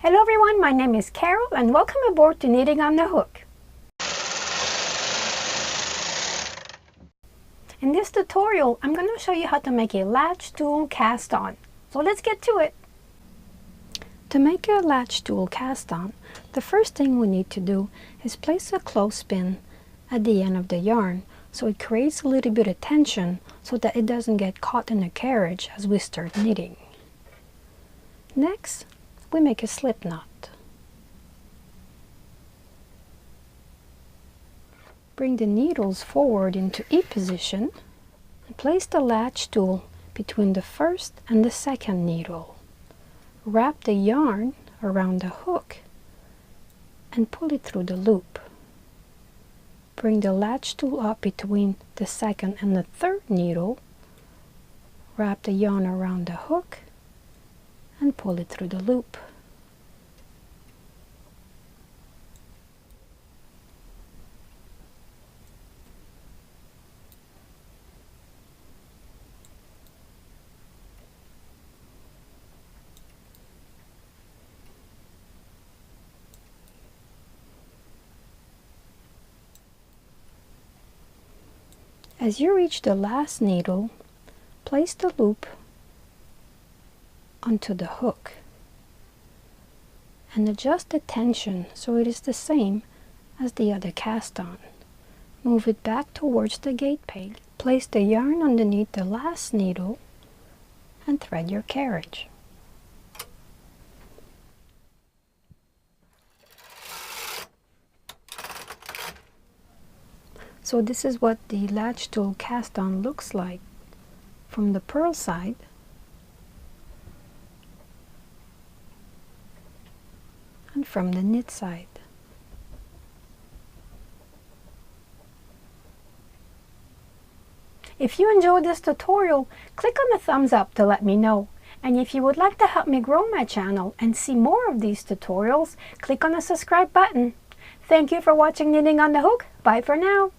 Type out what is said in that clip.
Hello everyone, my name is Carol and welcome aboard to Knitting on the Hook. In this tutorial, I'm going to show you how to make a latch tool cast on. So let's get to it. To make a latch tool cast on, the first thing we need to do is place a clothespin at the end of the yarn so it creates a little bit of tension so that it doesn't get caught in the carriage as we start knitting. Next, we make a slip knot. Bring the needles forward into E position and place the latch tool between the first and the second needle. Wrap the yarn around the hook and pull it through the loop. Bring the latch tool up between the second and the third needle. Wrap the yarn around the hook and pull it through the loop. As you reach the last needle, place the loop onto the hook and adjust the tension so it is the same as the other cast on. Move it back towards the gate peg. Place the yarn underneath the last needle and thread your carriage. So this is what the latch tool cast on looks like from the purl side and from the knit side. If you enjoyed this tutorial, click on the thumbs up to let me know. And if you would like to help me grow my channel and see more of these tutorials, click on the subscribe button. Thank you for watching Knitting on the Hook. Bye for now.